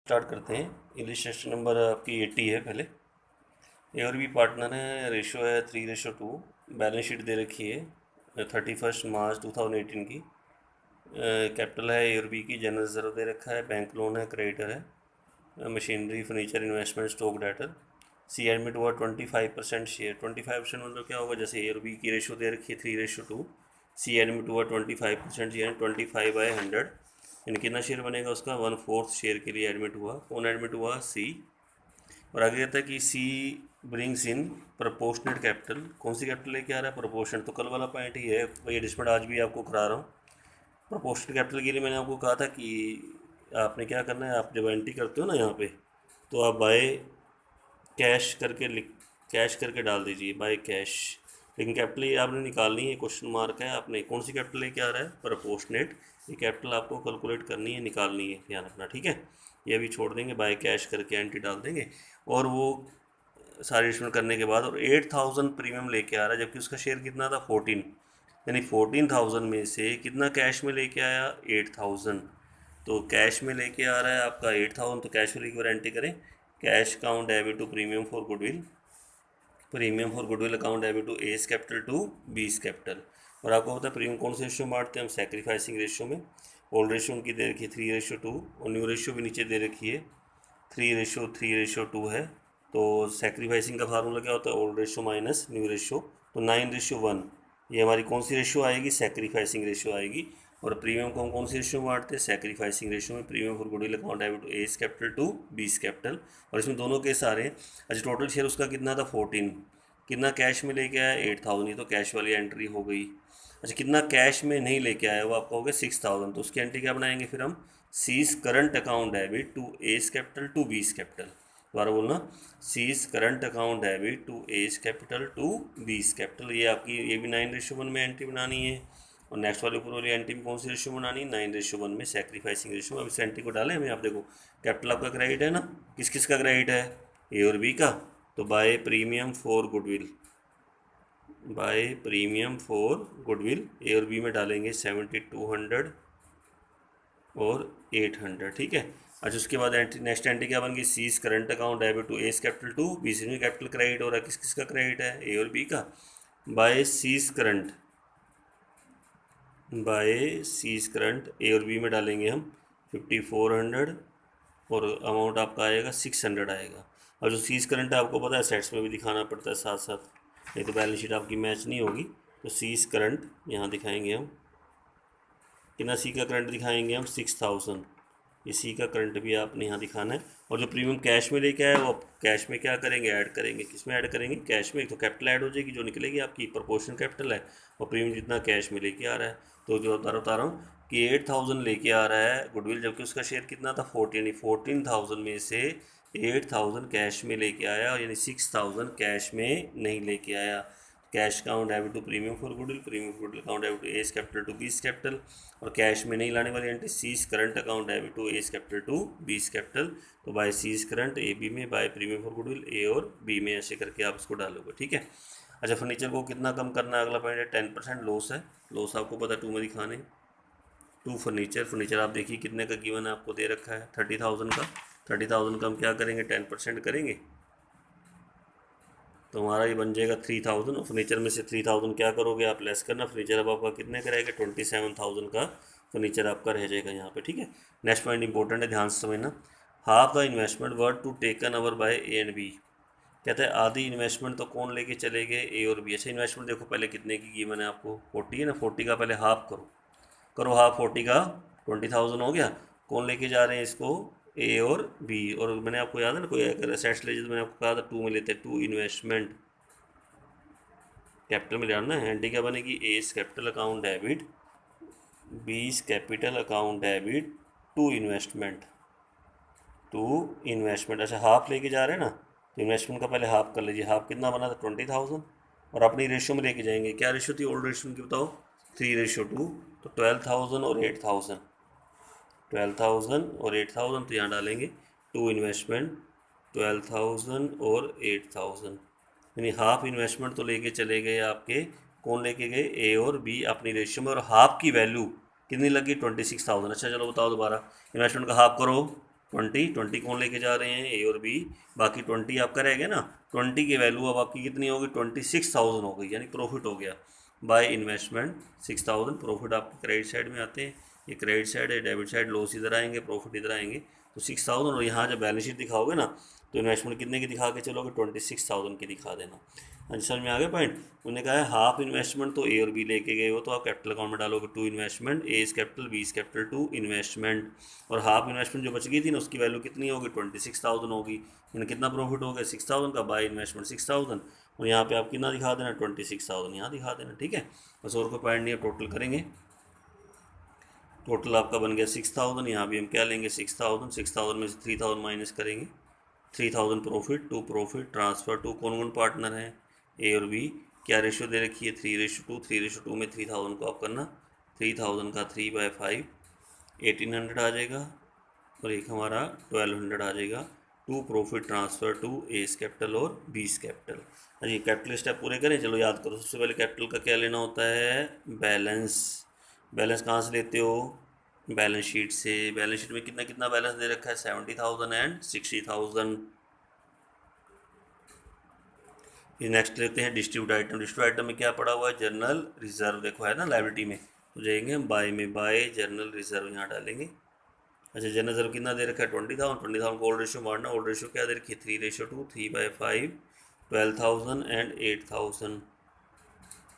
Start करते हैं। Illustration number आपकी 80 है। पहले ए और बी पार्टनर है, रेशो है 3:2। बैलेंस शीट दे रखी है 31 मार्च 2018 की। कैपिटल है ए और बी की, जनरल रिजर्व दे रखा है, बैंक लोन है, क्रेडिटर है, machinery furniture investment stock debtor. C admit हुआ 25% शेयर। 25% मतलब क्या होगा, जैसे ए और बी की रेशो दे रखी है 3:2, सी एडमिट हुआ 25% शेयर, 25/100 यानी कितना शेयर बनेगा उसका, 1/4 शेयर के लिए एडमिट हुआ। कौन एडमिट हुआ, सी। और आगे कहता है कि सी ब्रिंग्स इन प्रोपोर्शनेट कैपिटल। कौन सी कैपिटल लेके आ रहा है, प्रोपोर्शन। तो कल वाला पॉइंट ही है, वही एडजस्टमेंट आज भी आपको करा रहा हूँ। प्रोपोर्शनेट कैपिटल के लिए मैंने आपको कहा था कि आपने क्या करना है, आप जब एंट्री करते हो ना यहाँ पे, तो आप बाय कैश करके कैश करके डाल दीजिए, बाय कैश। लेकिन कैपिटल ये आपने निकालनी है, क्वेश्चन मार्क है। आपने कौन सी कैपिटल लेके आ रहा है, प्रोपोर्शनेट। ये कैपिटल आपको कैलकुलेट करनी है, निकालनी है, ध्यान रखना, ठीक है। ये अभी छोड़ देंगे, बाय कैश करके एंट्री डाल देंगे। और वो सारी एडजस्टमेंट करने के बाद और 8,000 प्रीमियम लेके आ रहा है, जबकि उसका शेयर कितना था, 14। यानी 14,000 में से कितना कैश में लेके आया, 8,000। तो कैश में लेके आ रहा है आपका 8,000, तो कैश वैल्यू की वारंटी करें। Cash account debit to premium for goodwill, premium for goodwill account debit to A's capital to B's capital. और आपको पता है प्रीमियम कौन से रेशियो में बांटते हैं हम, सेक्रीफाइसिंग रेशियो में। ओल्ड रेशियो उनकी दे रखी है 3:2, और न्यू रेशियो भी नीचे दे रखी है 3:2 है। तो सेक्रीफाइसिंग का फार्मूला क्या होता है, old ratio minus new ratio, तो 9:1। ये हमारी कौन सी रेशियो आएगी, सेक्रीफाइसिंग रेशियो आएगी। और प्रीमियम को हम कौन सी रेशियो में बांटते हैं, सेक्रीफाइसिंग रेशियो में। Premium for goodwill account debit to A's capital to B's capital. और इसमें दोनों केस आ रहे हैं। अच्छा, टोटल शेयर उसका कितना था, 14। कितना कैश में लेके आया, 8,000। ये तो कैश वाली एंट्री हो गई। अच्छा, कितना कैश में नहीं लेके आया, वो आपका हो गया 6,000। तो उसकी एंट्री क्या बनाएंगे फिर हम, C's current account debit to A's capital to B's capital. दोबारा बोलना, C's current account debit to A's capital to B's capital. ये आपकी, ये भी 9:1 में एंट्री बनानी है। और नेक्स्ट वाले ऊपर वाली एंट्री में कौन सी रेशियो बनानी है, 9:1 में, सेक्रीफाइसिंग रेशियो। अब इस एंट्री को डालें हमें, आप देखो कैपिटल आपका क्रेडिट है ना, किस किस का क्रेडिट है, ए और बी का। तो by premium for goodwill, by premium for goodwill A और बी में डालेंगे 7,200 और 800, ठीक है। अच्छा, उसके बाद एंट्री, नेक्स्ट एंट्री क्या बन गई, C's current account debit to A's capital to B's में कैपिटल क्रेडिट हो रहा है, किस किस का क्रेडिट है, ए और बी का। By C's current, by C's current A और बी में डालेंगे हम 5,400, और अमाउंट आपका आएगा 600 आएगा। और जो सीज करंट है आपको पता है सेट्स में भी दिखाना पड़ता है साथ साथ, नहीं तो बैलेंस शीट आपकी मैच नहीं होगी। तो सीज करंट यहाँ दिखाएंगे हम, कितना सी का करंट दिखाएंगे हम, 6,000। ये सी का करंट भी आपने यहाँ दिखाना है। और जो प्रीमियम कैश में लेके आया वो कैश में क्या करेंगे, ऐड करेंगे। किस में ऐड करेंगे, कैश में। तो कैपिटल ऐड हो जाएगी, जो निकलेगी आपकी प्रोपोर्शन कैपिटल है, और प्रीमियम जितना कैश में लेके आ रहा है। तो जो बता रहा हूँ कि 8,000 लेके आ रहा है गुडविल, जबकि उसका शेयर कितना था, 14, यानी 14,000 में से 8,000 कैश में लेके आया, यानी 6,000 कैश में नहीं लेके आया। Cash account debit to premium for goodwill, premium for goodwill account debit to A's capital to B's capital. और कैश में नहीं लाने वाली entry, C's current account debit to A's capital to B's capital. तो by C's current A B में, by premium for goodwill A और B में, ऐसे करके आप इसको डालोगे, ठीक है। अच्छा, फर्नीचर को कितना कम करना है, अगला पॉइंट है 10% लॉस है। लॉस आपको पता 2 में दिखाने, टू फर्नीचर। फर्नीचर आप देखिए कितने का गिवन है, आपको दे रखा है 30,000 का। 30,000 का हम क्या करेंगे, 10% करेंगे, तो हमारा ये बन जाएगा 3,000। और फर्नीचर में से 3,000 क्या करोगे आप, लेस करना। फर्नीचर अब आपका कितने का रहेगा, 27,000 का फर्नीचर आपका रह जाएगा यहाँ पे, ठीक है। नेक्स्ट पॉइंट इंपॉर्टेंट है, ध्यान से समझना। Half the investment word to taken over by A and B. कहते हैं आधी इन्वेस्टमेंट तो कौन लेके चले गए, ए और बी। अच्छा, इन्वेस्टमेंट देखो पहले कितने की गिवन है आपको, 40 है ना, 40 का पहले हाफ करो, करो हाफ 40 का, 20,000 हो गया। कौन लेके जा रहे हैं इसको, ए और बी। और मैंने आपको याद है ना, कोई अगर असेट्स ले तो मैंने आपको कहा था 2 में लेते हैं, टू इन्वेस्टमेंट कैपिटल में जानना है। एंट्री क्या बनेगी, A's capital account debit, B's capital account debit to investment, to investment. अच्छा, हाफ लेके जा रहे हैं ना, तो इन्वेस्टमेंट का पहले हाफ कर लीजिए। हाफ कितना बना था, 20,000। और अपनी रेशियो में लेके जाएंगे, क्या रेशियो थी ओल्ड रेशियो की बताओ, 3:2। तो 12,000 और 8,000, 12,000 और 8,000, तो यहाँ डालेंगे टू इन्वेस्टमेंट 12,000 और 8,000, यानी हाफ इन्वेस्टमेंट तो लेके चले गए आपके, कौन लेके गए, ए और बी अपनी रेशियो में। और हाफ की वैल्यू कितनी लगी, 26,000। अच्छा चलो बताओ दोबारा, इन्वेस्टमेंट का हाफ करो, ट्वेंटी कौन लेके जा रहे हैं, ए और बी। बाकी 20 आपका रह गया ना। 20 की वैल्यू अब आपकी कितनी होगी, 26,000 हो गई, यानी प्रॉफिट हो गया बाय इन्वेस्टमेंट 6,000। प्रॉफिट आपके क्रेडिट साइड में आते हैं, ये क्रेडिट साइड है, डेबिट साइड लॉस इधर आएंगे, प्रॉफिट इधर आएंगे। तो 6,000, और यहाँ जब बैलेंस शीट दिखाओगे ना तो इन्वेस्टमेंट कितने की दिखा के चलोगे, 26,000 की दिखा देना। हाँ जी, समझ में आ गया पॉइंट। उन्होंने कहा है हाफ इन्वेस्टमेंट तो ए और बी लेके गए हो, तो आप कैपिटल अकाउंट में डालोगे to investment, A is capital, B is capital, to investment. और हाफ इन्वेस्टमेंट जो बच गई थी ना उसकी वैल्यू कितनी होगी, 26,000 होगी। यानी कितना प्रॉफिट हो गया, 6,000 का, बाय इन्वेस्टमेंट 6,000। और यहाँ पे आप कितना दिखा देना, 26,000 यहाँ दिखा देना, ठीक है। बस और कोई पॉइंट नहीं है, टोटल करेंगे। टोटल आपका बन गया 6,000, यहाँ भी हम क्या लेंगे 6,000, 6,000 में से 3,000 माइनस करेंगे, 3,000 profit, to profit transfer to कौन कौन पार्टनर हैं, ए और बी। क्या रेशो दे रखी है, 3:2। 3:2 में 3,000 को आप करना, 3,000 का 3/5 1800 आ जाएगा, और एक हमारा 1200 आ जाएगा। To profit transfer to A's capital और बीस कैपिटल। अरे कैपिटल स्टेप पूरे करें, चलो याद करो। सबसे पहले कैपिटल का क्या लेना होता है, बैलेंस। बैलेंस कहाँ से लेते हो, बैलेंस शीट से। बैलेंस शीट में कितना कितना बैलेंस दे रखा है, 70,000 एंड 60,000। फिर नेक्स्ट लेते हैं डिस्ट्रीब्यूट आइटम। डिस्ट्रीब्यूट आइटम में क्या पड़ा हुआ है, जनरल रिजर्व, देखो है ना लाइबिलिटी में, तो जाएंगे हम बाय में, बाय जनरल रिजर्व यहाँ डालेंगे। अच्छा, जनरल रिजर्व कितना दे रखा है, 20,000। 20,000 को ओल्ड रेशियो मारना, ओल्ड रेशियो क्या दे रखी है, 3:2, 3/5 12,000 एंड 8,000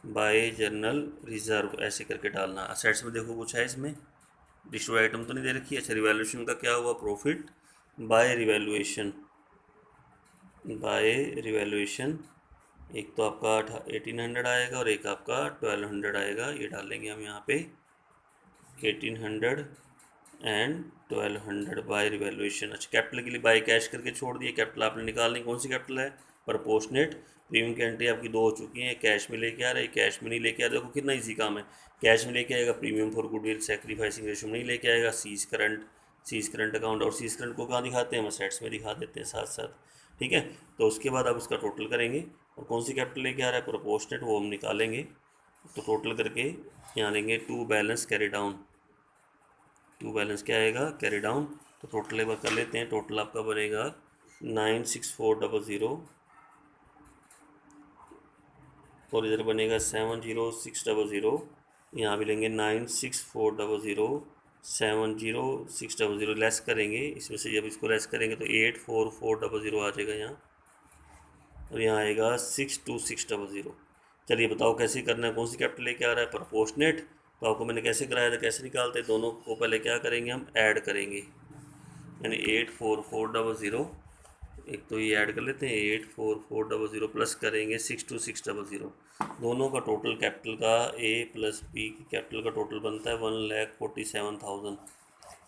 बाय जनरल रिजर्व, ऐसे करके डालना। असेट्स में देखो कुछ है इसमें, डिस्ट्रीब्यूट आइटम तो नहीं दे रखी है। अच्छा, रिवैल्यूएशन का क्या हुआ, profit by revaluation, by revaluation. एक तो आपका 1800 आएगा और एक आपका 1200 आएगा, ये डालेंगे हम यहाँ पे 1800 एंड 1200 बाय रिवैल्यूएशन। अच्छा, कैपिटल के लिए बाय कैश करके छोड़ दिए, कैपिटल आपने निकालनी, कौन सी कैपिटल है, प्रपोर्शनेट। प्रीमियम की एंट्री आपकी दो हो चुकी हैं, कैश में लेके आ रहे, कैश में नहीं लेके आ रहे। देखो कितना इजी काम है, कैश में लेके आएगा premium for goodwill sacrificing ratio में नहीं लेके आएगा, सीज करंट अकाउंट। और सीज करंट को कहाँ दिखाते हैं, हम असेट्स में दिखा देते हैं साथ साथ, ठीक है। तो उसके बाद आप उसका टोटल करेंगे, और कौन सी कैपिटल लेके आ रहा है, प्रोपोर्शनेट, वो हम निकालेंगे। तो टोटल करके यहाँ लेंगे to balance carry down, to balance क्या आएगा, कैरी डाउन। तो टोटल एक बार कर लेते हैं, टोटल आपका बनेगा 96400, और इधर बनेगा 70600। यहाँ भी लेंगे 96400, 70600 लेस करेंगे, इसमें से जब इसको लेस करेंगे तो 84400 आ जाएगा यहाँ, और यहाँ आएगा 62600। चलिए बताओ कैसे करना है, कौन सी कैपिटल लेके आ रहा है, प्रपोर्शनेट। तो आपको मैंने कैसे कराया था, कैसे निकालते हैं, दोनों को पहले क्या करेंगे, हम ऐड करेंगे, यानी 84400। एक तो ये ऐड कर लेते हैं, 84400 प्लस करेंगे 62600। दोनों का टोटल कैपिटल का, ए प्लस बी की कैपिटल का टोटल बनता है 1,47,000।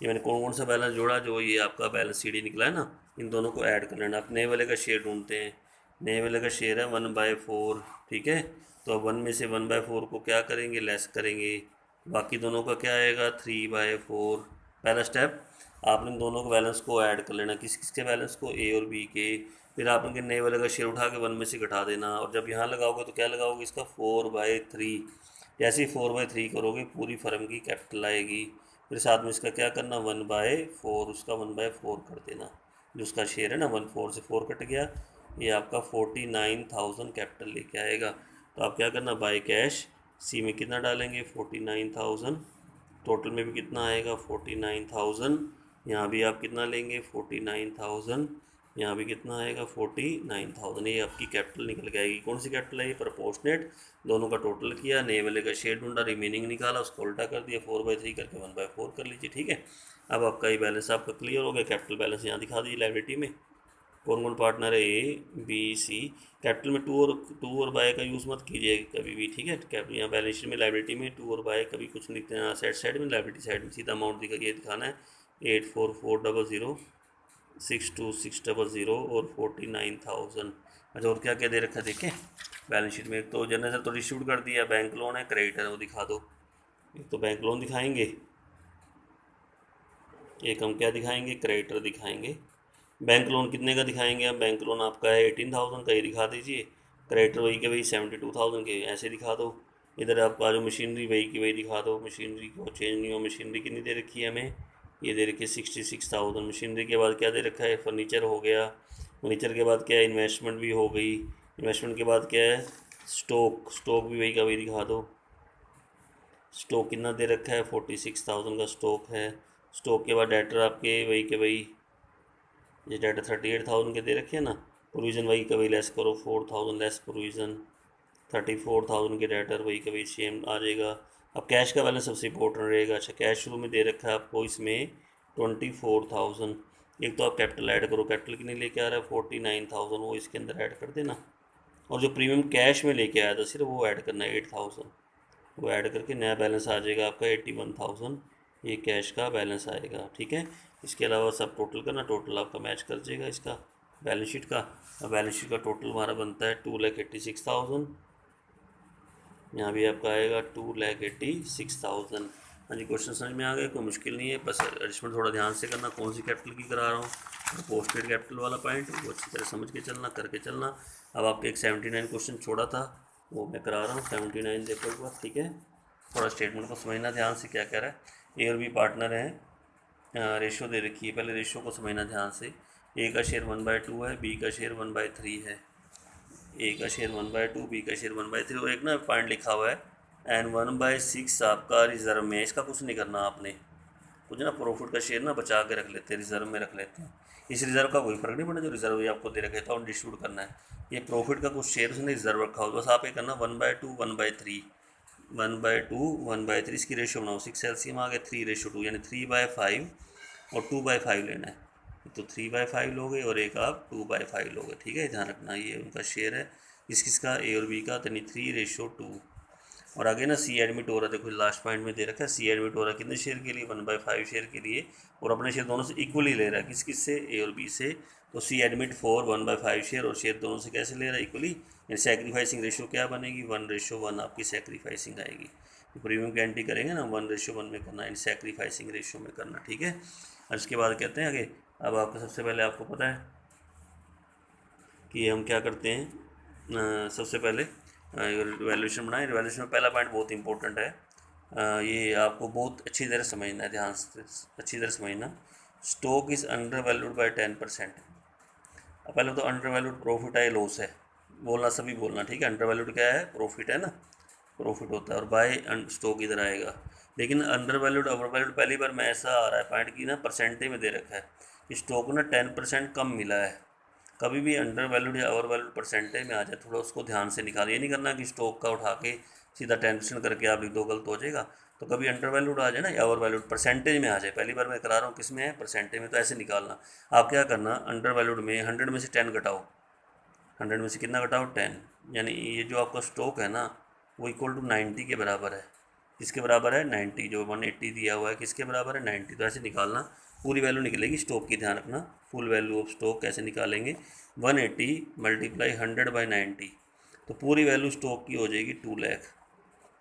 ये मैंने कौन कौन सा बैलेंस जोड़ा, जो ये आपका बैलेंस सी डी निकला है ना, इन दोनों को ऐड कर लेना। आप नए वाले का शेयर ढूंढते हैं, नए वाले का शेयर है 1/4, ठीक है। तो अब 1 में से 1/4 को क्या करेंगे, लेस करेंगे, बाकी दोनों का क्या आएगा, 3/4। पहला स्टेप, आपने दोनों के बैलेंस को ऐड कर लेना, किस किस के बैलेंस को, ए और बी के। फिर आप उनके नए वाले का शेयर उठा के 1 में से घटा देना, और जब यहाँ लगाओगे तो क्या लगाओगे, इसका 4/3। जैसे ही 4/3 करोगे पूरी फर्म की कैपिटल आएगी। फिर साथ में इसका क्या करना, 1/4, उसका 1/4 कर देना, जो उसका शेयर है ना, 1/4 से 4 कट गया, ये आपका 49,000 कैपिटल लेके आएगा। तो आप क्या करना, बाय कैश सी में कितना डालेंगे, 49,000। टोटल में भी कितना आएगा, 49,000। यहाँ भी आप कितना लेंगे, 49,000। यहाँ भी कितना आएगा, 49,000। ये आपकी कैपिटल निकल के आएगी। कौन सी कैपिटल है ये, प्रपोर्शनेट। दोनों का टोटल किया, नए वाले का शेयर ढूंढा, रिमेनिंग निकाला, उसको उल्टा कर दिया, 4/3 करके 1/4 कर लीजिए, ठीक है। अब आपका ये बैलेंस आपका क्लियर हो गया। कैपिटल बैलेंस यहाँ दिखा दीजिए लाइबिलिटी में, कौन कौन पार्टनर है, ए बी सी। कैपिटल में टू और बाय का यूज़ मत कीजिए कभी भी, ठीक है। कैपिटल यहाँ बैलेंस शीट में लाइबिलिटी में टू और बाय कभी कुछ नहीं लिखते, सेट साइड में, लाइबिलिटी साइड में सीधा अमाउंट दिखाना है, 84400, 62600 और 49,000। अच्छा, और क्या क्या दे रखा है देखें बैलेंस शीट में। एक तो जनरल तो डिस्ट्रीब्यूट कर दिया, बैंक लोन है, क्रेडिटर है, वो दिखा दो। एक तो बैंक लोन दिखाएंगे, एक हम क्या दिखाएंगे, क्रेडिटर दिखाएंगे। बैंक लोन कितने का दिखाएंगे हम, बैंक लोन आपका है 18,000 का, ये दिखा दीजिए। क्रेडिटर वही के वही 72,000 के, ऐसे दिखा दो। इधर आपका जो मशीनरी वही की वही दिखा दो, मशीनरी को चेंज नहीं हो। मशीनरी कितनी दे रखी है हमें, ये दे रखी है 66,000। मशीनरी के बाद क्या दे रखा है, फर्नीचर हो गया। फर्नीचर के बाद क्या है, इन्वेस्टमेंट भी हो गई। इन्वेस्टमेंट के बाद क्या है, स्टॉक। स्टॉक भी वही का वही दिखा दो। स्टॉक कितना दे रखा है, 46,000 का स्टॉक है। स्टॉक के बाद डेटर आपके वही के वही, ये डेटर 38,000 के दे रखे हैं ना। प्रोविज़न वही का वही लेस करो, 4,000 लेस प्रोविज़न, 34,000 के डेटर वही का वही सेम आ जाएगा। अब कैश का बैलेंस सबसे इंपॉर्टेंट रहेगा। अच्छा, कैश शुरू में दे रखा है आपको इसमें 24,000। एक तो आप कैपिटल ऐड करो, कैपिटल कितने लेके आ रहा है, 49,000, वो इसके अंदर ऐड कर देना। और जो प्रीमियम कैश में लेके आया था सिर्फ वो ऐड करना है 8,000। वो ऐड करके नया बैलेंस आ जाएगा आपका 81,000। ये कैश का बैलेंस आएगा, ठीक है। इसके अलावा सब टोटल करना, टोटल आपका मैच कर जाएगा इसका बैलेंस शीट का। बैलेंस शीट का टोटल हमारा बनता है 2,86,000। यहाँ भी आपका आएगा 2,86,000। हाँ जी, क्वेश्चन समझ में आ गए, कोई मुश्किल नहीं है, बस एडजस्टमेंट थोड़ा ध्यान से करना, कौन सी कैपिटल की करा रहा हूँ। पोस्ट पेड कैपिटल वाला पॉइंट वो अच्छी तरह समझ के चलना, करके चलना। अब आपके एक 79 क्वेश्चन छोड़ा था, वो मैं करा रहा हूँ। 79 देखो एक बार, ठीक है। थोड़ा स्टेटमेंट को समझना ध्यान से, क्या कह रहा है। ए और बी पार्टनर हैं, रेशो दे रखी है, पहले रेशो को समझना ध्यान से। ए का शेयर 1/2 है, बी का शेयर 1/3 है। ए का शेयर 1/2, बी का शेयर 1/3, और एक ना पॉइंट लिखा हुआ है एंड 1/6 आपका रिजर्व में। इसका कुछ नहीं करना आपने, कुछ ना प्रॉफिट का शेयर ना बचा के रख लेते हैं, रिजर्व में रख लेते हैं। इस रिजर्व का कोई फर्क नहीं पड़ता, जो रिजर्व आपको दे रखे तो डिस्ट्रीब्यूट करना है। ये प्रॉफिट का कुछ शेयर उसने रिजर्व रखा हो, बस आप ये करना 1/2 1/3, 1/2 1/3, इसकी रेशियो बनाओ। 6 एलसीएम आ गया 3:2, यानी 3/5 और 2/5 लेना है। तो 3/5 लोगे और एक आप 2/5 लोगे, ठीक है। ध्यान रखना ये उनका शेयर है, किस किसका, ए और बी का, तो 3:2। और आगे ना सी एडमिट हो रहा है, देखो लास्ट पॉइंट में दे रखा है सी एडमिट हो रहा है कितने शेयर के लिए, 1/5 शेयर के लिए। और अपने शेयर दोनों से इक्वली ले रहा है, किस किस से, ए और बी से। तो सी एडमिट फॉर 1/5 शेयर, और शेयर दोनों से कैसे ले रहा है, इक्वली। सेक्रीफाइसिंग रेशियो क्या बनेगी, 1:1 आपकी सेक्रीफाइसिंग आएगी। तो प्रीमियम की एंट्री करेंगे ना 1:1 में करना, इन सेक्रीफाइसिंग रेशियो में करना, ठीक है। और इसके बाद कहते हैं आगे, अब आपको सबसे पहले आपको पता है कि हम क्या करते हैं। सबसे पहले वैल्यूएशन बनाएं। वैल्यूएशन में पहला पॉइंट बहुत इंपॉर्टेंट है, ये आपको बहुत अच्छी तरह समझना है, ध्यान से अच्छी तरह समझना। Stock is under valued by 10%। अब पहले तो अंडर वैल्यूड प्रॉफिट है, लॉस है, बोलना सभी बोलना, ठीक है। अंडर वैल्यूड क्या है, प्रॉफिट है ना, प्रॉफिट होता है। और बाय स्टॉक इधर आएगा। लेकिन अंडर वैल्यूड ओवर वैल्यूड पहली बार में ऐसा आ रहा है पॉइंट की ना, परसेंटेज में दे रखा है कि स्टॉक ना 10% कम मिला है। कभी भी अंडर वैल्यूड या ओवर वैल्यूड परसेंटेज में आ जाए, थोड़ा उसको ध्यान से निकाल। ये नहीं करना कि स्टॉक का उठा के सीधा 10% करके आप लिख दो, गलत हो जाएगा। तो कभी अंडर वैल्यूड आ जाए ना या ओवर वैल्यूड परसेंटेज में आ जाए, पहली बार मैं करा रहा हूँ, किस में है, परसेंटेज में, तो ऐसे निकालना। आप क्या करना, अंडर वैल्यूड में 100 में से 10 घटाओ, 100 में से कितना घटाओ, 10। यानी ये जो आपका स्टॉक है ना, वो इक्वल टू 90 के बराबर है। किसके बराबर है, 90। जो 180 दिया हुआ है किसके बराबर है, 90। तो ऐसे निकालना, पूरी वैल्यू निकलेगी स्टॉक की, ध्यान रखना। फुल वैल्यू ऑफ स्टॉक कैसे निकालेंगे, 180 मल्टीप्लाई 100/90, तो पूरी वैल्यू स्टॉक की हो जाएगी 2 लाख।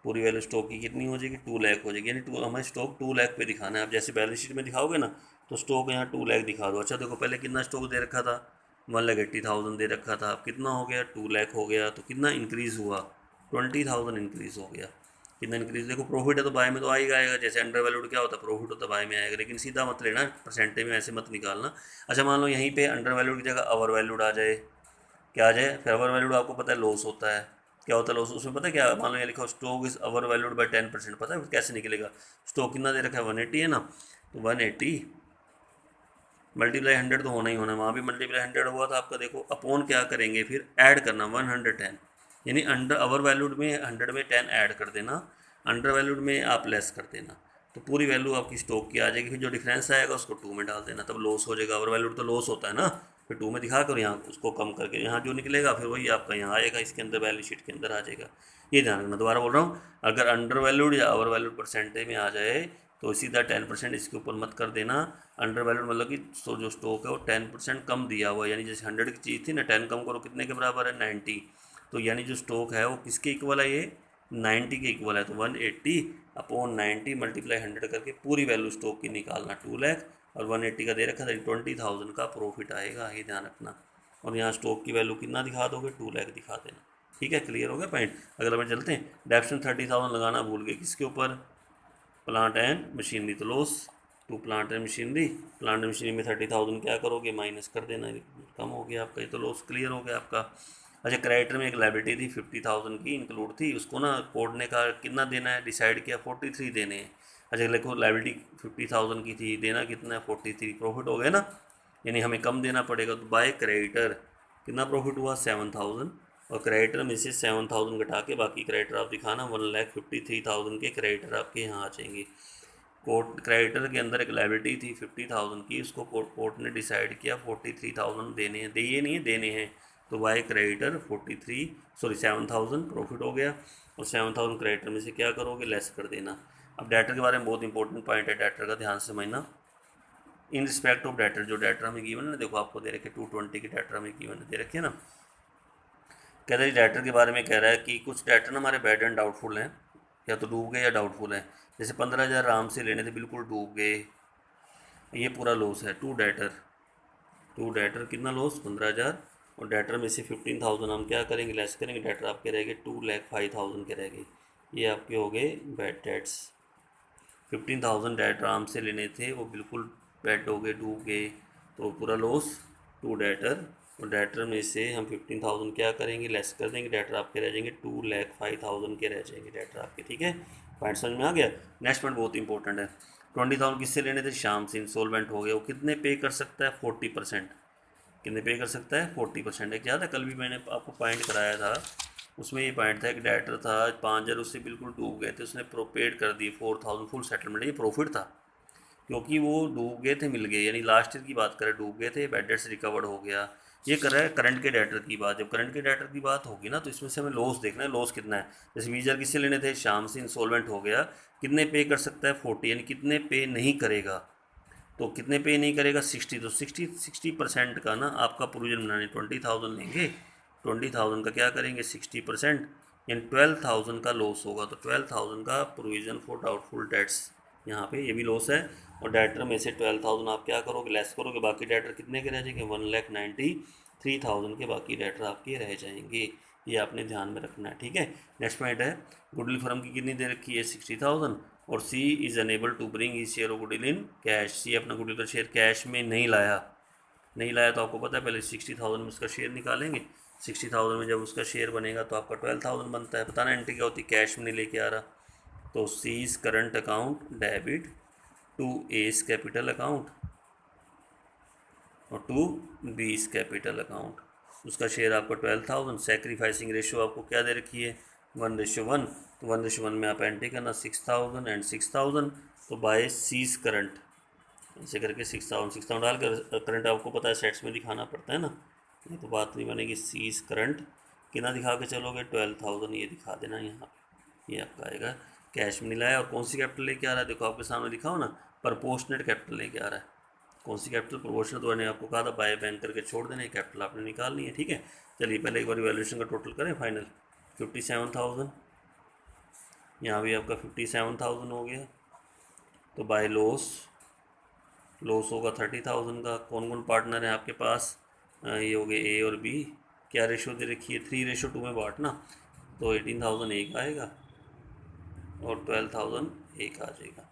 पूरी वैल्यू स्टॉक की कितनी हो जाएगी, 2 लाख हो जाएगी। यानी हमें स्टॉक 2 लाख पे दिखाना है। आप जैसे बैलेंस शीट में दिखाओगे ना, तो स्टॉक यहाँ 2 लाख दिखा दो। अच्छा देखो, पहले कितना स्टॉक दे रखा था, 1,80,000 दे रखा था, अब कितना हो गया, 2 लाख हो गया। तो कितना इंक्रीज़ हुआ, 20,000 इंक्रीज़ हो गया। कितना इंक्रीज, देखो प्रॉफिट है तो बाय में तो आएगा आएगा, जैसे अंडर वैल्यूड क्या होता है, प्रॉफिट होता है बाय में आएगा। लेकिन सीधा मत लेना, परसेंटेज में ऐसे मत निकालना। अच्छा मान लो यहीं पे अंडर वैल्यूड की जगह ओवर वैल्यूड आ जाए, क्या आ जाए, फिर ओवर वैल्यूड आपको पता है लॉस होता है। क्या होता है लॉस, उसमें पता है क्या, मान लो ये लिखो stock is over valued bye 10%, पता है कैसे निकलेगा। स्टॉक कितना दे रखा है, 180 है ना, तो 180 मल्टीप्लाई 100 तो होना ही होना, वहाँ भी मल्टीप्लाई 100 हुआ था आपका। देखो अपॉन क्या करेंगे, फिर ऐड करना 110, यानी अंडर ओवर वैल्यूड में 100 में 10 ऐड कर देना, अंडर वैल्यूड में आप लेस कर देना, तो पूरी वैल्यू आपकी स्टॉक की आ जाएगी। फिर जो डिफरेंस आएगा उसको 2 में डाल देना, तब लॉस हो जाएगा। ओवर वैल्यूड तो लॉस होता है ना, फिर 2 में दिखा कर यहाँ उसको कम करके यहाँ जो निकलेगा फिर वही आपका यहाँ आएगा, इसके अंदर बैलेंस शीट के अंदर आ जाएगा। ये ध्यान रखना, दोबारा बोल रहा हूँ, अगर अंडर वैल्यूड या ओवर वैल्यूड परसेंटेज में आ जाए तो सीधा 10% इसके ऊपर मत कर देना। अंडर वैल्यूड मतलब कि जो स्टॉक है वो 10% कम दिया हुआ है, यानी जैसे 100 की चीज़ थी ना, 10 कम करो कितने के बराबर है, 90। तो यानी जो स्टॉक है वो किसके इक्वल है, ये 90 के इक्वल है। तो 180 अपॉन 90 मल्टीप्लाई 100 करके पूरी वैल्यू स्टॉक की निकालना, 2 लाख, और 180 का दे रखा था, 20,000 का प्रॉफिट आएगा, ये ध्यान रखना। और यहाँ स्टॉक की वैल्यू कितना दिखा दोगे, 2 लाख दिखा देना, ठीक है। क्लियर हो गया पॉइंट। अगला में चलते हैं। डेप्शन 30,000 लगाना भूल गए, किसके ऊपर, प्लांट एंड मशीनरी, तो loss to plant and machinery. Plant and machinery में 30,000 क्या करोगे, माइनस कर देना, कम हो गया आपका, ये तो लॉस क्लियर हो गया आपका। अच्छा, क्रेडिटर में एक लायबिलिटी थी 50,000 की इंक्लूड थी, उसको ना कोर्ट ने कहा कितना देना है, डिसाइड किया 43 देने हैं। अच्छा देखो, लायबिलिटी 50,000 की थी, देना कितना है 43, प्रॉफिट हो गया ना, यानी हमें कम देना पड़ेगा। तो बाय क्रेडिटर कितना प्रॉफिट हुआ 7,000, और क्रेडिटर में से 7,000 घटा के बाकी क्रेडिटर आप दिखाना 1,53,000 के क्रेडिटर आपके यहाँ आ जाएंगे। कोर्ट क्रेडिटर के अंदर एक लायबिलिटी थी 50,000 की, उसको कोर्ट ने डिसाइड किया 43,000 देने हैं, दिए नहीं है देने हैं, तो बाय क्रेडिटर 7,000 प्रॉफिट हो गया, और 7,000 क्रेडिटर में से क्या करोगे, लेस कर देना। अब डेटर के बारे में बहुत इंपॉर्टेंट पॉइंट है, डेटर का ध्यान से समझना। इन रिस्पेक्ट ऑफ डेटर, जो डेटर हमें गिवन है ना, देखो आपको दे रखे 220 के डेटर हमें गिवन दे रखे है ना, कह रहे डेटर के बारे में कह रहा है कि कुछ डेटर ना हमारे बैड एंड डाउटफुल हैं, या तो डूब गए या डाउटफुल हैं। जैसे 15,000 आराम से लेने थे, बिल्कुल डूब गए, ये पूरा लॉस है। टू डेटर कितना लॉस 15,000, और डेटर में से 15,000 हम क्या करेंगे, लेस करेंगे, डेटर आपके रहेंगे 2,05,000 के रहेंगे, ये आपके हो गए बैड डेट्स। 15,000 डेटर आराम से लेने थे, वो बिल्कुल बैड हो गए, डूब गए, तो पूरा लॉस टू डेटर, और डेटर में से हम 15,000 क्या करेंगे, लेस कर देंगे, डेटर आपके रह जाएंगे 2,05,000 के रह जाएंगे डेटर आपके। ठीक है, पॉइंट समझ में आ गया। नेक्स्ट पॉइंट बहुत इंपॉर्टेंट है, 20,000 किससे लेने थे, शाम से, इंसॉल्वेंट हो गया, वो कितने पे कर सकता है 40%, कितने पे कर सकता है 40%। एक याद है कल भी मैंने आपको पॉइंट कराया था, उसमें ये पॉइंट था, एक डायरेक्टर था 5,000, उससे बिल्कुल डूब गए थे, उसने पेड कर दिए 4,000 फुल सेटलमेंट, ये प्रॉफिट था, क्योंकि वो डूब गए थे मिल गए, यानी लास्ट ईयर की बात करें, डूब गए थे, बैड डेट्स रिकवर्ड हो गया। ये कर रहा है करंट के डेटर की बात, जब करंट के डेटर की बात होगी ना, तो इसमें से हमें लॉस देखना है, लॉस कितना है। जैसे 20,000 किससे लेने थे, शाम से, इंसॉल्वेंट हो गया, कितने पे कर सकता है 40, यानी कितने पे नहीं करेगा, तो कितने पे नहीं करेगा 60, तो 60% का ना आपका प्रोविजन बनाने, 20,000 लेंगे, 20,000 का क्या करेंगे 60%, यानी 12,000 का लॉस होगा, तो 12,000 का प्रोविजन फॉर डाउटफुल डेट्स, यहाँ पे ये भी लॉस है, और डेटर में से 12,000 आप क्या करोगे, लेस करोगे, बाकी डेटर कितने के रह जाएंगे 1,93,000 के बाकी डेटर आपके रह जाएंगे, ये आपने ध्यान में रखना है। ठीक है, नेक्स्ट पॉइंट है, गुडविल फर्म की कितनी दे रखी है 60,000, और C is unable to bring he share of goodwill in cash, C अपना गुडविल का शेयर कैश में नहीं लाया, नहीं लाया तो आपको पता है पहले 60,000 में उसका शेयर निकालेंगे, 60,000 में जब उसका शेयर बनेगा तो आपका 12,000 बनता है, बताना एंट्री क्या होती है, कैश में नहीं लेके आ रहा, तो C is current account debit to A's capital account और टू बीस कैपिटल अकाउंट, उसका शेयर आपको 12,000, सेक्रीफाइसिंग रेशियो आपको क्या दे रखी है 1:1, तो 1:1 में आप एंट्री करना 6,000 एंड 6,000, तो बाय सीज करंट, ऐसे करके 6,000 डालकर, करंट आपको पता है सेट्स में दिखाना पड़ता है ना, ये तो बात नहीं बनेगी, सीज करंट कितना दिखा के चलोगे 12,000, ये दिखा देना यहाँ पे, ये आपका आएगा, कैश में नहीं लाया, और कौन सी कैपिटल लेके आ रहा है, देखो आपके सामने दिखाओ ना, प्रपोर्शनेट कैपिटल लेके आ रहा है, कौन सी कैपिटल प्रोपोर्शनल, तो मैंने आपको कहा था बाय बैंक करके छोड़ देना, कैपिटल आपने निकालनी है। ठीक है, चलिए पहले एक बार वैल्यूएशन का टोटल करें फाइनल, 57,000, यहाँ भी आपका 57,000 हो गया, तो बाय लॉस होगा 30,000 का, कौन कौन पार्टनर है आपके पास, ये हो गए ए और बी, क्या रेशो दे रखी है 3:2 में बांटना, तो 18,000 एक आएगा और 12,000 एक आ जाएगा।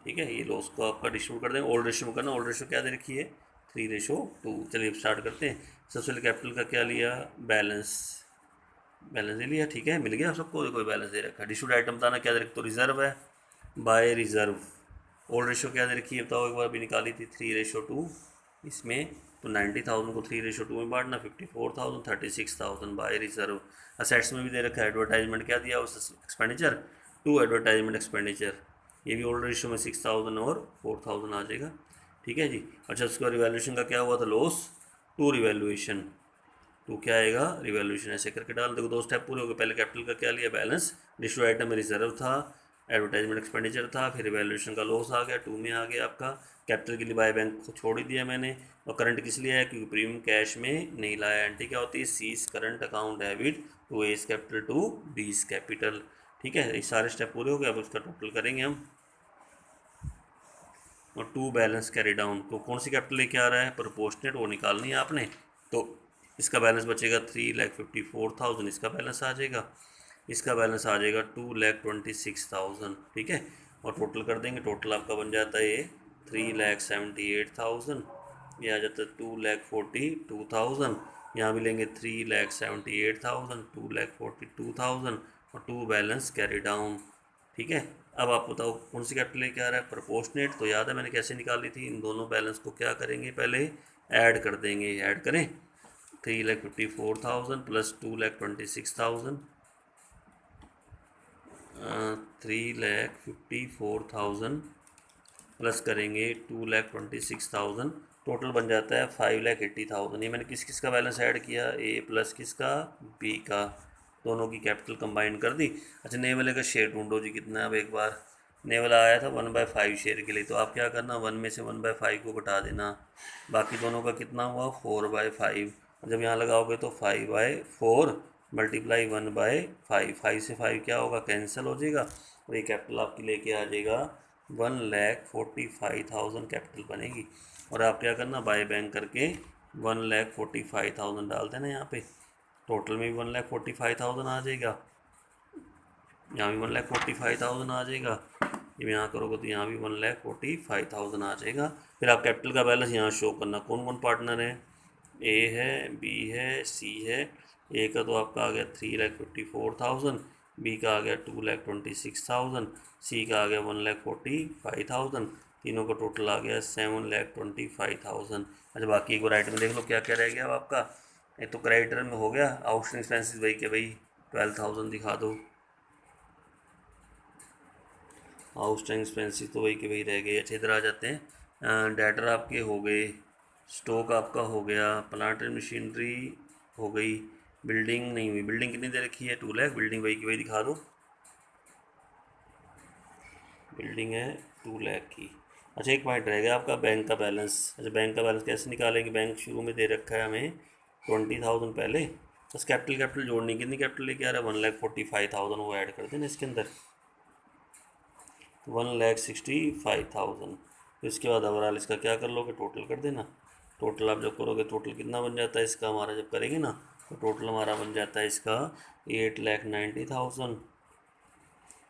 ठीक है, ये लॉस को आपका डिस्ट्रीब्यूट कर देंगे, ओल्ड रेशो में करना, ओल्ड रेशो क्या दे रखी है 3:2। चलिए स्टार्ट करते हैं, सबसे पहले कैपिटल का क्या लिया, बैलेंस दे लिया, ठीक है मिल गया सबको, कोई बैलेंस दे रखा है, डिस्ट्रीब्यूट आइटम बताना क्या दे रखा, तो रिजर्व है, बाय रिजर्व, ओल्ड रेशो क्या दे रखी है बताओ, एक बार भी निकाली थी 3:2 इसमें, तो 90,000 को 3:2 में बांटना, 54,000, 36,000 बाय रिजर्व। असेट्स में भी दे रखा है, एडवर्टाइजमेंट क्या दिया उस एक्सपेंडिचर, टू एडवर्टाइजमेंट एक्सपेंडिचर, ये भी ओल्ड रेशो में 6,000 और 4,000 आ जाएगा। ठीक है जी, अच्छा उसका रिवैल्यूएशन का क्या हुआ था, लॉस टू रिवैल्यूएशन, तो क्या आएगा रिवैल्यूएशन, ऐसे करके डाल, देखो दो स्टेप पूरे हो गए, पहले कैपिटल का क्या लिया बैलेंस, डिस्ट्रीब्यूट आइटम में रिजर्व था, एडवर्टाइजमेंट एक्सपेंडिचर था, फिर रिवैल्यूएशन का लॉस आ गया, 2 में आ गया आपका, कैपिटल के लिए बाय बैंक को छोड़ ही दिया मैंने, और करंट किस लिए है क्योंकि प्रीमियम कैश में नहीं लाया, एंट्री क्या होती है C's current account debit to A's capital to B's capital. ठीक है, ये सारे स्टेप पूरे हो गए, अब उसका टोटल करेंगे हम, और टू बैलेंस कैरी डाउन, तो कौन सी कैपिटल लेके आ रहा है प्रोपोर्शनेट, वो निकालनी है आपने, तो इसका बैलेंस बचेगा 3,54,000, इसका बैलेंस आ जाएगा, इसका बैलेंस आ जाएगा 2,26,000। ठीक है, और टोटल कर देंगे, टोटल आपका बन जाता है ये 3,78,000, ये आ जाता है 2,42,000, यहाँ भी लेंगे 3,78,000, 2,42,000 और 2 बैलेंस कैरी डाउन। ठीक है, अब आप बताओ कौन सी कैपिटल लेके आ रहा है, प्रोपोर्शनेट। तो याद है मैंने कैसे निकाली थी, इन दोनों बैलेंस को क्या करेंगे, पहले ऐड कर देंगे। ऐड करें 3,54,000 प्लस 2,26,000, 3,54,000 प्लस करेंगे 2,26,000, टोटल बन जाता है 5,80,000। ये मैंने किस किस का बैलेंस ऐड किया, ए प्लस किसका, बी का, दोनों की कैपिटल कंबाइन कर दी। अच्छा, नए वाले का शेयर ढूंढो जी, कितना है। अब एक बार नए वाला आया था 1/5 शेयर के लिए, तो आप क्या करना, 1 में से 1/5 को घटा देना, बाकी दोनों का कितना हुआ 4/5। जब यहाँ लगाओगे तो 5/4 मल्टीप्लाई 1/5, 5 से 5 क्या होगा, कैंसिल हो जाएगा, और ये कैपिटल आपकी लेके आ जाएगा 1,45,000 कैपिटल बनेगी। और आप क्या करना, बाय बैंक करके 1,45,000 डाल देना यहाँ पे, टोटल में भी 1,45,000 आ जाएगा, यहाँ भी 1,45,000 आ जाएगा, जब यहाँ करोगे तो यहाँ भी 1,45,000 आ जाएगा। फिर आप कैपिटल का बैलेंस यहाँ शो करना, कौन कौन पार्टनर है, ए है, बी है, सी है। ए का तो आपका आ गया 3,54,000, बी का आ गया 2,26,000, सी का आ गया 1,45,000, तीनों का टोटल आ गया 7,25,000। अच्छा, बाकी एक बार राइट में देख लो क्या क्या रह गया अब आपका। एक तो क्रेडिटर में हो गया, आउटस्टैंडिंग एक्सपेंसेस वही के भाई 12,000 दिखा दो, आउटस्टैंडिंग एक्सपेंसेस तो वही के वही रह गए। अच्छा, इधर आ जाते हैं, डेटर आपके हो गए, स्टॉक आपका हो गया, प्लांट एंड मशीनरी हो गई, बिल्डिंग नहीं हुई, बिल्डिंग कितनी दे रखी है 2 लाख, बिल्डिंग वही की वही दिखा दो, बिल्डिंग है 2 लाख की। अच्छा, एक पॉइंट रह गया आपका बैंक का बैलेंस। अच्छा, बैंक का बैलेंस कैसे निकालेंगे, बैंक शुरू में दे रखा है हमें 20,000 पहले, बस कैपिटल जोड़नी, कितनी कैपिटल लेके आ रहा है 1,45,000, वो ऐड कर देना इसके अंदर 1,65,000। फिर इसके बाद ओवरऑल इसका क्या कर लोगे, टोटल कर देना। टोटल आप जब करोगे टोटल कितना बन जाता है इसका हमारा, जब करेंगे ना तो टोटल हमारा बन जाता है इसका 8,90,000,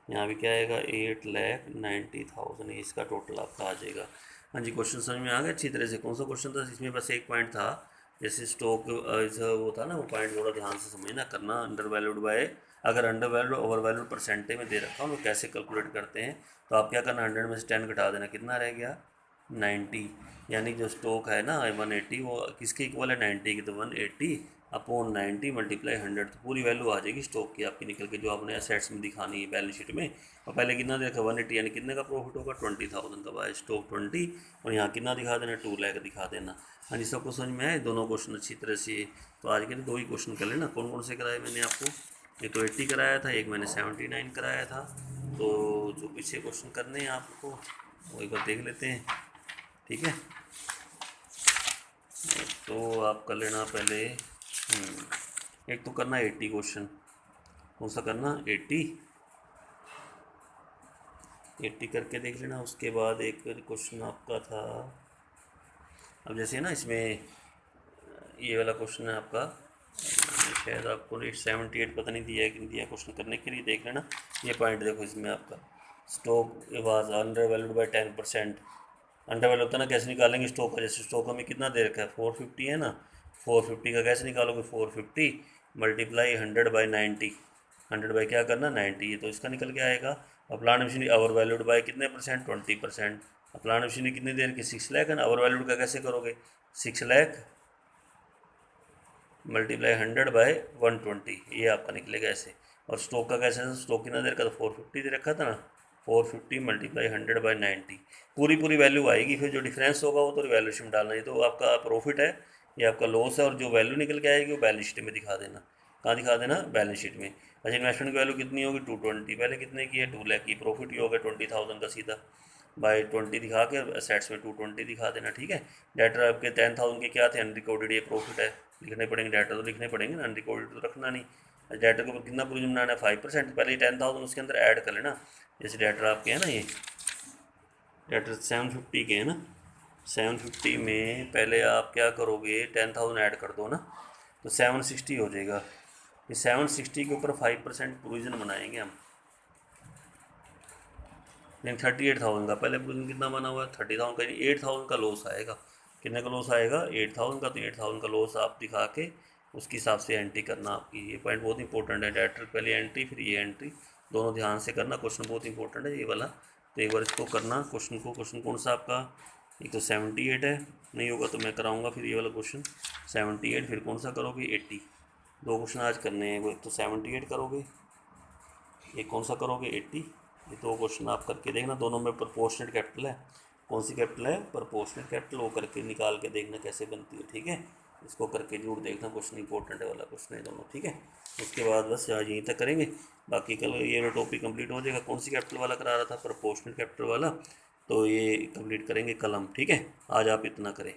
यहाँ भी क्या आएगा 8,90,000, इसका टोटल आपका आ जाएगा। हाँ जी, क्वेश्चन समझ में आ गया अच्छी तरह से। कौन सा क्वेश्चन था, इसमें बस एक पॉइंट था, जैसे स्टॉक वो था ना, वो पॉइंट थोड़ा ध्यान से समझना करना, अंडर वैल्यूड बाय, अगर under valued over valued percentage में दे रखा हो तो कैसे कैलकुलेट करते हैं। तो आप क्या करना, 100 में से 10 घटा देना, कितना रह गया 90, यानी जो स्टॉक है ना 180, वो किसके इक्वल है 90 की, तो 180 अपॉन 90 मल्टीप्लाई 100, तो पूरी वैल्यू आ जाएगी स्टॉक की आपकी निकल के, जो आपने एसेट्स में दिखानी है बैलेंस शीट में। और पहले कितना देखा 180, यानी कितने का प्रॉफिट होगा 20,000 का, बाय स्टॉक 20, और यहाँ कितना दिखा देना 2 लाख दिखा देना। हाँ जी, सबको समझ में आए दोनों क्वेश्चन अच्छी तरह से। तो आज के लिए 2 ही क्वेश्चन कर लेना, कौन कौन से कराए मैंने आपको, एक तो 80 कराया था, एक मैंने 79 कराया था। तो जो पीछे क्वेश्चन करने हैं आपको वो एक बार देख लेते हैं, ठीक है। तो आप कर लेना पहले, एक तो करना 80 क्वेश्चन, कौन सा करना 80 करके देख लेना। उसके बाद एक क्वेश्चन आपका था, अब जैसे ना इसमें ये वाला क्वेश्चन है आपका, शायद आपको 78 पता नहीं दिया है कि नहीं दिया, क्वेश्चन करने के लिए देख लेना। ये पॉइंट देखो इसमें आपका, stock was under valued bye 10%, under value होता है ना, कैसे निकालेंगे स्टॉक का, जैसे स्टॉक हमें कितना दे रखा है 450 है ना, 450 का कैसे निकालोगे, 450 मल्टीप्लाई 100/90, 100 बाई क्या करना 90, ये तो इसका निकल के आएगा। और plant machinery over valued bye कितने परसेंट 20%, प्लांट मशीनरी कितनी देर की 6 लाख है ना, ओवर वैल्यूड का कैसे करोगे 6 लाख मल्टीप्लाई 100/120, ये आपका निकलेगा ऐसे। और स्टॉक का कैसे, स्टॉक कितना देर का, तो 450 दे रखा था ना, 450 मल्टीप्लाई 100/90, पूरी पूरी वैल्यू आएगी। फिर जो डिफरेंस होगा वो तो रिवैल्यूएशन में डालना है, तो आपका प्रॉफिट है, ये आपका लॉस है, और जो वैल्यू निकल के आएगी वो बैलेंस शीट में दिखा देना। कहाँ दिखा देना, बैलेंस शीट में। अच्छा, इन्वेस्टमेंट की वैल्यू कितनी होगी 220, पहले कितने की है 2 लाख की, प्रॉफिट ये होगा 20,000 का, सीधा बाय 20 दिखा के असेट्स में 220 दिखा देना, ठीक है। डेटर आपके 10,000 के क्या थे अनरिकॉर्डेड, ये प्रॉफिट है, लिखने पड़ेंगे, डाटा तो लिखने पड़ेंगे ना, अनरिकॉर्डेड तो रखना नहीं। डाटा के ऊपर कितना प्रोविजन बनाना है 5%, पहले 10,000 उसके अंदर ऐड कर लेना। जैसे डाटा आपके हैं ना, ये डाटा 750 के हैं ना, 750 में पहले आप क्या करोगे 10,000 ऐड कर दो ना, तो 760 हो जाएगा। ये 760 के ऊपर 5% प्रोविजन बनाएंगे हम, नहीं 38,000 का पहले कितना बना हुआ है 30,000 का, 8,000 का लॉस आएगा। कितने का लॉस आएगा 8,000 का, तो 8,000 का लॉस आप दिखा के उसके हिसाब से एंट्री करना आपकी। ये पॉइंट बहुत इंपॉर्टेंट है, डायरेक्टर पहले एंट्री फिर ये एंट्री, दोनों ध्यान से करना। क्वेश्चन बहुत इंपॉर्टेंट है ये वाला, तो एक बार इसको करना क्वेश्चन को। क्वेश्चन कौन सा आपका, एक तो 78 है, नहीं होगा तो मैं कराऊंगा फिर ये वाला क्वेश्चन 78, फिर कौन सा करोगे 80। दो क्वेश्चन आज करने हैं, एक तो 78 करोगे, एक कौन सा करोगे 80। ये दो क्वेश्चन आप करके देखना, दोनों में प्रोपोर्शनेट कैपिटल है। कौन सी कैपिटल है, प्रोपोर्शनेट कैपिटल, वो करके निकाल के देखना कैसे बनती है, ठीक है। इसको करके जरूर देखना, क्वेश्चन इंपॉर्टेंट है वाला क्वेश्चन है दोनों, ठीक है। उसके बाद बस आज यहीं तक करेंगे, बाकी कल ये वाला टॉपिक कंप्लीट हो जाएगा। कौन सी कैपिटल वाला करा रहा था, प्रोपोर्शनेट कैपिटल वाला, तो ये कंप्लीट करेंगे कल हम, ठीक है। आज आप इतना करें।